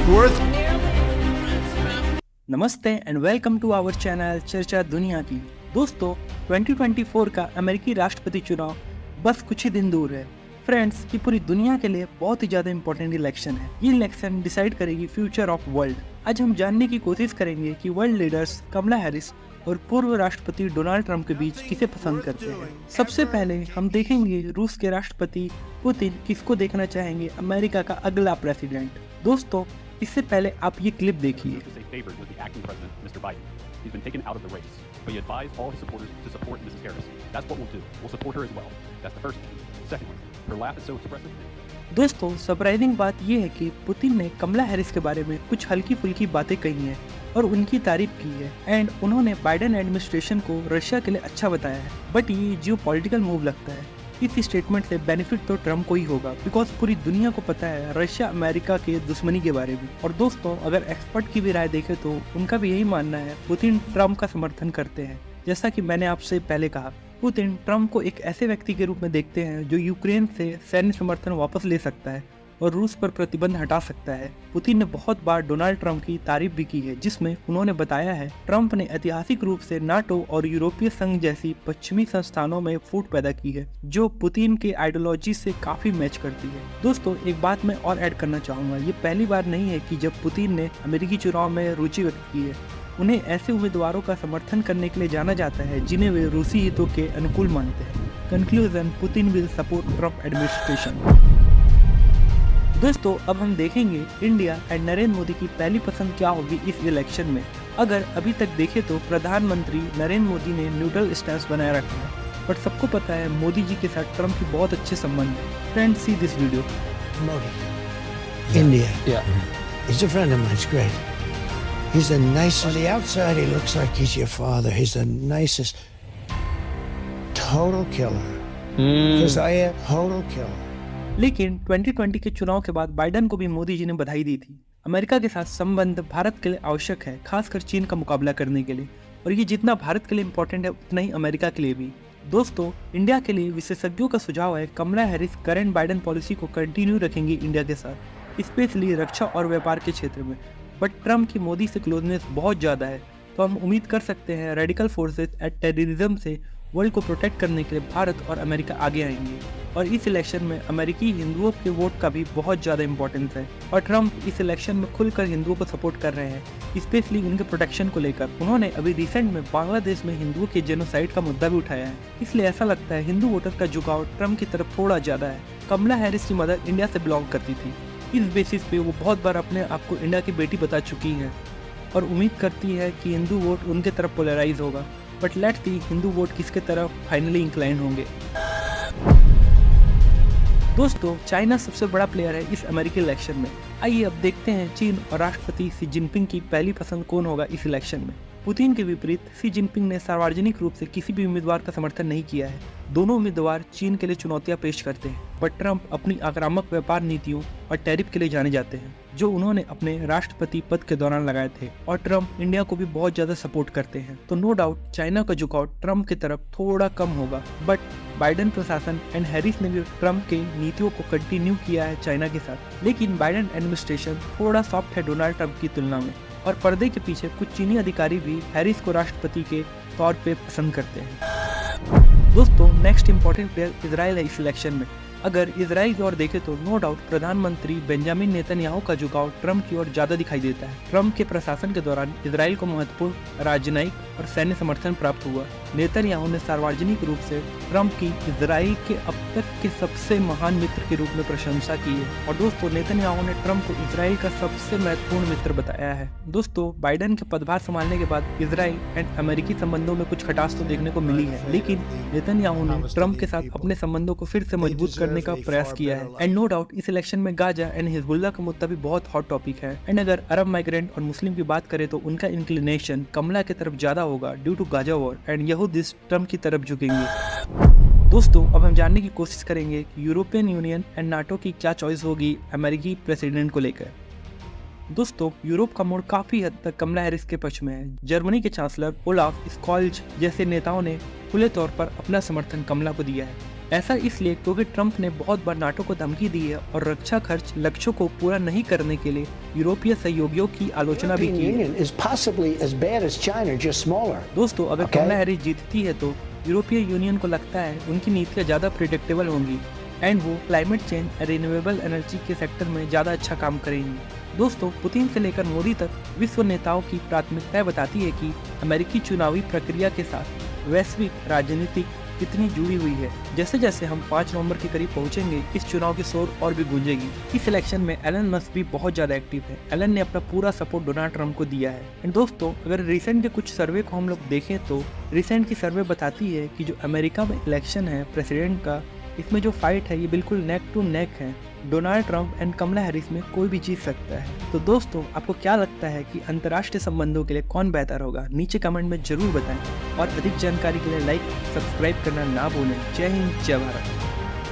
worth. नमस्ते and welcome to our channel चर्चा दुनिया की। दोस्तों 2024 का अमेरिकी राष्ट्रपति चुनाव बस कुछ ही दिन दूर है। फ्रेंड्स, ये पूरी दुनिया के लिए बहुत ही ज्यादा इंपॉर्टेंट इलेक्शन है। ये इलेक्शन डिसाइड करेगी फ्यूचर ऑफ वर्ल्ड। आज हम जानने की कोशिश करेंगे कि वर्ल्ड लीडर्स कमला हैरिस और पूर्व राष्ट्रपति डोनाल्ड ट्रंप के बीच किसे पसंद करते हैं। सबसे पहले हम देखेंगे रूस के राष्ट्रपति पुतिन किसको देखना चाहेंगे अमेरिका का अगला प्रेसिडेंट। दोस्तों, इससे पहले आप ये क्लिप देखिए। दोस्तों, सरप्राइजिंग बात यह है कि पुतिन ने कमला हैरिस के बारे में कुछ हल्की फुल्की बातें कही हैं और उनकी तारीफ की है एंड उन्होंने बाइडेन एडमिनिस्ट्रेशन को रशिया के लिए अच्छा बताया है। बट ये जियो पॉलिटिकल मूव लगता है। इस स्टेटमेंट से बेनिफिट तो ट्रम्प को ही होगा, बिकॉज पूरी दुनिया को पता है रशिया अमेरिका के दुश्मनी के बारे में। और दोस्तों, अगर एक्सपर्ट की भी राय देखें तो उनका भी यही मानना है, पुतिन ट्रम्प का समर्थन करते हैं। जैसा कि मैंने आपसे पहले कहा, पुतिन ट्रम्प को एक ऐसे व्यक्ति के रूप में देखते हैं जो यूक्रेन से सैन्य समर्थन वापस ले सकता है और रूस पर प्रतिबंध हटा सकता है। पुतिन ने बहुत बार डोनाल्ड ट्रंप की तारीफ भी की है, जिसमें उन्होंने बताया है ट्रंप ने ऐतिहासिक रूप से नाटो और यूरोपीय संघ जैसी पश्चिमी संस्थानों में फूट पैदा की है, जो पुतिन के आइडियोलॉजी से काफी मैच करती है। दोस्तों, एक बात मैं और ऐड करना चाहूंगा, ये पहली बार नहीं है कि जब पुतिन ने अमेरिकी चुनाव में रुचि व्यक्त की है। उन्हें ऐसे उम्मीदवारों का समर्थन करने के लिए जाना जाता है जिन्हें वे रूसी हितों के अनुकूल मानते हैं। Conclusion, Putin will support Trump administration. दोस्तों, अब हम देखेंगे इंडिया एंड नरेंद्र मोदी की पहली पसंद क्या होगी इस इलेक्शन में। अगर अभी तक देखें तो प्रधानमंत्री नरेंद्र मोदी ने न्यूट्रल स्टैंस बनाए रखा है, बट सबको पता है मोदी जी के साथ ट्रंप की बहुत अच्छे संबंध है। Friends, see this video. Modi, India. He's a friend of mine. It's great. He's the nicest. On the outside, he looks like he's your father. He's the nicest. Total killer. Because I am total killer. लेकिन 2020 के चुनाव के बाद Biden को भी मोदी जी ने बधाई दी थी। अमेरिका के साथ संबंध भारत के लिए आवश्यक है, खासकर चीन का मुकाबला करने के लिए, और ये जितना भारत के लिए इम्पोर्टेंट है उतना ही अमेरिका के लिए भी। दोस्तों, इंडिया के लिए विशेषज्ञों का सुझाव है कमला हैरिस करंट बाइडेन पॉलिसी को कंटिन्यू रखेंगी इंडिया के साथ, स्पेशली रक्षा और व्यापार के क्षेत्र में। बट ट्रम्प की मोदी से क्लोजनेस बहुत ज़्यादा है, तो हम उम्मीद कर सकते हैं रेडिकल फोर्सेस एंड टेररिज्म से वर्ल्ड को प्रोटेक्ट करने के लिए भारत और अमेरिका आगे आएंगे। और इस इलेक्शन में अमेरिकी हिंदुओं के वोट का भी बहुत ज़्यादा इंपॉर्टेंस है, और ट्रम्प इस इलेक्शन में खुलकर हिंदुओं को सपोर्ट कर रहे हैं, स्पेशली उनके प्रोटेक्शन को लेकर। उन्होंने अभी रिसेंट में बांग्लादेश में हिंदुओं के जेनोसाइड का मुद्दा भी उठाया है, इसलिए ऐसा लगता है हिंदू वोटर का झुकाव ट्रम्प की तरफ थोड़ा ज़्यादा है। कमला हैरिस की मदर इंडिया से बिलोंग करती थी, इस बेसिस पे वो बहुत बार अपने आप को इंडिया की बेटी बता चुकी हैं और उम्मीद करती है कि हिंदू वोट उनके तरफ पोलराइज होगा। But let's see Hindu vote किसके तरफ फाइनली इंक्लाइन होंगे। दोस्तों, चाइना सबसे बड़ा प्लेयर है इस अमेरिकी इलेक्शन में। आइए अब देखते हैं चीन और राष्ट्रपति शी जिनपिंग की पहली पसंद कौन होगा इस इलेक्शन में। पुतिन के विपरीत शी जिनपिंग ने सार्वजनिक रूप से किसी भी उम्मीदवार का समर्थन नहीं किया है। दोनों उम्मीदवार चीन के लिए चुनौतियां पेश करते हैं, बट ट्रंप अपनी आक्रामक व्यापार नीतियों और टैरिफ के लिए जाने जाते हैं, जो उन्होंने अपने राष्ट्रपति पद के दौरान लगाए थे। और ट्रंप इंडिया को भी बहुत ज्यादा सपोर्ट करते हैं, तो नो डाउट चाइना का झुकाव ट्रंप की तरफ थोड़ा कम होगा। बट बाइडेन प्रशासन एंड हैरिस ने भी ट्रंप के नीतियों को कंटिन्यू किया है चाइना के साथ, लेकिन बाइडेन एडमिनिस्ट्रेशन थोड़ा सॉफ्ट है डोनाल्ड ट्रंप की तुलना में। और पर्दे के पीछे कुछ चीनी अधिकारी भी हैरिस को राष्ट्रपति के तौर पे पसंद करते हैं। दोस्तों, नेक्स्ट इंपॉर्टेंट प्लेयर इजराइल है इस इलेक्शन में। अगर इजराइल की ओर देखें तो नो डाउट प्रधानमंत्री बेंजामिन नेतन्याहू का झुकाव ट्रंप की ओर ज्यादा दिखाई देता है। ट्रंप के प्रशासन के दौरान इजराइल को महत्वपूर्ण राजनयिक और सैन्य समर्थन प्राप्त हुआ। नेतन्याहू ने सार्वजनिक रूप से ट्रंप की इजराइल के अब तक के सबसे महान मित्र के रूप में प्रशंसा की है। और दोस्तों, नेतन्याहू ने ट्रंप को इजराइल का सबसे महत्वपूर्ण मित्र बताया है। दोस्तों, बाइडेन के पदभार संभालने के बाद इजराइल एंड अमेरिकी संबंधों में कुछ खटास तो देखने को मिली है, लेकिन नेतन्याहू ने ट्रंप के साथ अपने संबंधों को फिर से मजबूत करने का प्रयास किया है। एंड नो डाउट इस इलेक्शन में गाजा एंड हिजबुल्लाह का मुद्दा भी बहुत हॉट टॉपिक है। एंड अगर अरब माइग्रेंट और मुस्लिम की बात करें तो उनका इंक्लिनेशन कमला की तरफ ज्यादा होगा due to Gaza war, and यहूदीस ट्रंप की तरफ झुकेंगे। दोस्तों, अब हम जानने की कोशिश करेंगे कि यूरोपियन यूनियन एंड नाटो की क्या चॉइस होगी अमेरिकी प्रेसिडेंट को लेकर। दोस्तों, यूरोप का मोड़ काफी हद तक कमला हैरिस के पक्ष में है। जर्मनी के चांसलर ओलाफ स्कॉल्ज जैसे नेताओं ने खुले तौर पर अपना समर्थन कमला को दिया है। ऐसा इसलिए क्योंकि ट्रंप ने बहुत बार नाटो को धमकी दी है और रक्षा खर्च लक्ष्यों को पूरा नहीं करने के लिए यूरोपीय सहयोगियों की आलोचना भी की है। दोस्तों, अगर कमला हैरिस जीतती है तो यूरोपीय यूनियन को लगता है उनकी नीतियां ज़्यादा प्रिडिक्टेबल होंगी एंड वो क्लाइमेट चेंज, रिन्यूएबल एनर्जी के सेक्टर में ज़्यादा अच्छा काम करेंगी। दोस्तों, पुतिन से लेकर मोदी तक विश्व नेताओं की प्राथमिकताएं बताती है कि अमेरिकी चुनावी प्रक्रिया के साथ वैश्विक राजनीति कितनी जुड़ी हुई है। जैसे जैसे हम 5 नवंबर के करीब पहुंचेंगे, इस चुनाव की शोर और भी गूंजेगी। इस इलेक्शन में एलन मस्क भी बहुत ज्यादा एक्टिव है। एलन ने अपना पूरा सपोर्ट डोनाल्ड ट्रंप को दिया है। एंड दोस्तों, अगर रिसेंट के कुछ सर्वे को हम लोग देखें तो रिसेंट की सर्वे बताती है कि जो अमेरिका में इलेक्शन है प्रेसिडेंट का, इसमें जो फाइट है ये बिल्कुल नेक टू नेक है। Donald Trump and Kamala Harris में कोई भी जीत सकता है। तो दोस्तों, आपको क्या लगता है कि अंतर्राष्ट्रीय संबंधों के लिए कौन बेहतर होगा? नीचे कमेंट में जरूर बताएं और अधिक जानकारी के लिए लाइक सब्सक्राइब करना ना भूलें। जय हिंद, जय भारत।